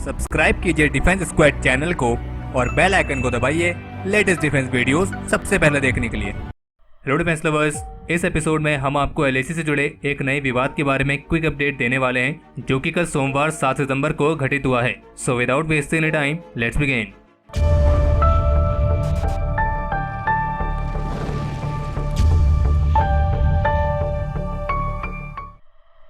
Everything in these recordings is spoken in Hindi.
सब्सक्राइब कीजिए डिफेंस स्क्वाड चैनल को और बेल आइकन को दबाइए लेटेस्ट डिफेंस वीडियोस सबसे पहले देखने के लिए। हेलो डिफेंस लवर्स, इस एपिसोड में हम आपको एलएसी से जुड़े एक नए विवाद के बारे में क्विक अपडेट देने वाले हैं जो कि कल सोमवार 7 सितंबर को घटित हुआ है। So without wasting any time let's begin.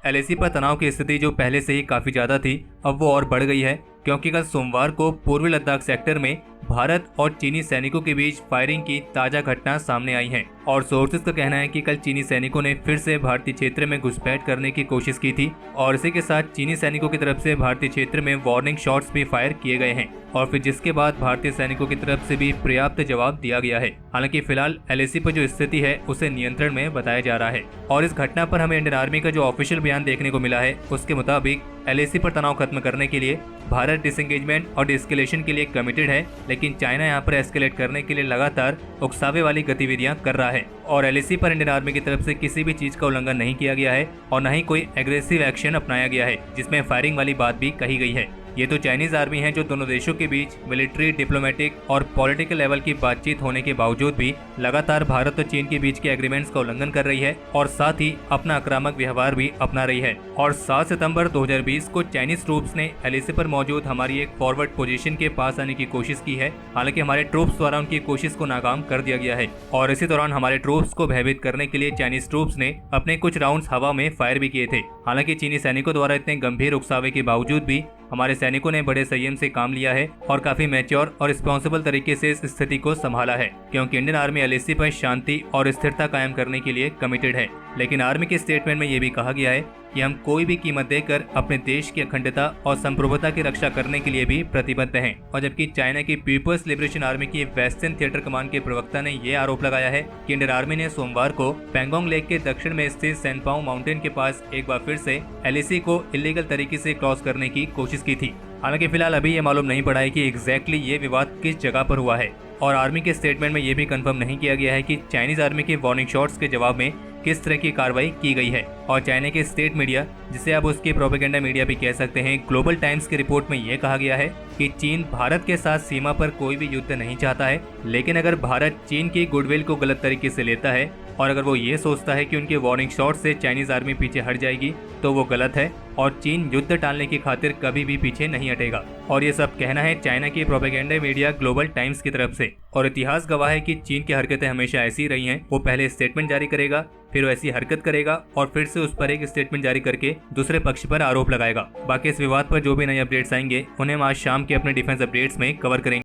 LAC पर तनाव की स्थिति जो पहले से ही काफी ज्यादा थी, अब वो और बढ़ गई है क्योंकि कल सोमवार को पूर्वी लद्दाख सेक्टर में भारत और चीनी सैनिकों के बीच फायरिंग की ताजा घटना सामने आई है और सोर्सेज का कहना है कि कल चीनी सैनिकों ने फिर से भारतीय क्षेत्र में घुसपैठ करने की कोशिश की थी और इसी के साथ चीनी सैनिकों की तरफ से भारतीय क्षेत्र में वार्निंग शॉट्स भी फायर किए गए हैं और फिर जिसके बाद भारतीय सैनिकों की तरफ से भी पर्याप्त जवाब दिया गया है। हालांकि फिलहाल एलएसी पर जो स्थिति है उसे नियंत्रण में बताया जा रहा है और इस घटना पर हमें इंडियन आर्मी का जो ऑफिशियल बयान देखने को मिला है उसके मुताबिक एलएसी पर तनाव खत्म करने के लिए भारत डिसएंगेजमेंट और डिस्केलेशन के लिए कमिटेड है, लेकिन चाइना यहाँ पर एस्केलेट करने के लिए लगातार उकसावे वाली गतिविधियां कर रहा है और एलएसी पर इंडियन आर्मी की तरफ से किसी भी चीज का उल्लंघन नहीं किया गया है और न ही कोई एग्रेसिव एक्शन अपनाया गया है जिसमें फायरिंग वाली बात भी कही गई है। ये तो चाइनीज आर्मी है जो दोनों देशों के बीच मिलिट्री, डिप्लोमेटिक और पॉलिटिकल लेवल की बातचीत होने के बावजूद भी लगातार भारत और चीन के बीच के एग्रीमेंट्स का उल्लंघन कर रही है और साथ ही अपना आक्रामक व्यवहार भी अपना रही है। और 7 सितंबर 2020 को चाइनीज ट्रूप्स ने एलएसी पर मौजूद हमारी एक फॉरवर्ड पोजीशन के पास आने की कोशिश की है। हालांकि हमारे ट्रूप्स द्वारा उनकी कोशिश को नाकाम कर दिया गया है और इसी दौरान हमारे ट्रूप्स को भयभीत करने के लिए चाइनीज ट्रूप्स ने अपने कुछ राउंड्स हवा में फायर भी किए थे। हालांकि चीनी सैनिकों द्वारा इतने गंभीर उकसावे के बावजूद भी हमारे सैनिकों ने बड़े संयम से काम लिया है और काफी मैच्योर और रिस्पॉन्सिबल तरीके से इस स्थिति को संभाला है क्योंकि इंडियन आर्मी एलएसी पर शांति और स्थिरता कायम करने के लिए कमिटेड है। लेकिन आर्मी के स्टेटमेंट में ये भी कहा गया है कि हम कोई भी कीमत देकर अपने देश की अखंडता और संप्रभुता की रक्षा करने के लिए भी प्रतिबद्ध हैं। और जबकि चाइना की पीपल्स लिबरेशन आर्मी की वेस्टर्न थिएटर कमांड के प्रवक्ता ने ये आरोप लगाया है कि इंडियन आर्मी ने सोमवार को पैंगोंग लेक के दक्षिण में स्थित सेनपाओ माउंटेन के पास एक बार फिर से एलएसी को इलीगल तरीके से क्रॉस करने की कोशिश की थी। हालांकि फिलहाल अभी ये मालूम नहीं पड़ा है कि एग्जैक्टली ये विवाद किस जगह पर हुआ है और आर्मी के स्टेटमेंट में ये भी कंफर्म नहीं किया गया है कि चाइनीज आर्मी के वार्निंग शॉट्स के जवाब में किस तरह की कार्रवाई की गई है। और चाइना के स्टेट मीडिया, जिसे आप उसके प्रोपेगेंडा मीडिया भी कह सकते हैं, ग्लोबल टाइम्स की रिपोर्ट में यह कहा गया है कि चीन भारत के साथ सीमा पर कोई भी युद्ध नहीं चाहता है, लेकिन अगर भारत चीन की गुडविल को गलत तरीके से लेता है और अगर वो ये सोचता है कि उनके वार्निंग शॉट से चाइनीज आर्मी पीछे हट जाएगी तो वो गलत है और चीन युद्ध टालने की खातिर कभी भी पीछे नहीं हटेगा। और ये सब कहना है चाइना की प्रोपेगेंडा मीडिया ग्लोबल टाइम्स की तरफ से। और इतिहास गवाह है कि चीन की हरकतें हमेशा ऐसी रही हैं, वो पहले स्टेटमेंट जारी करेगा, फिर वैसी हरकत करेगा और फिर से उस पर एक स्टेटमेंट जारी करके दूसरे पक्ष पर आरोप लगाएगा। बाकी इस विवाद पर जो भी नए अपडेट्स आएंगे उन्हें हम आज शाम के अपने डिफेंस अपडेट्स में कवर करेंगे।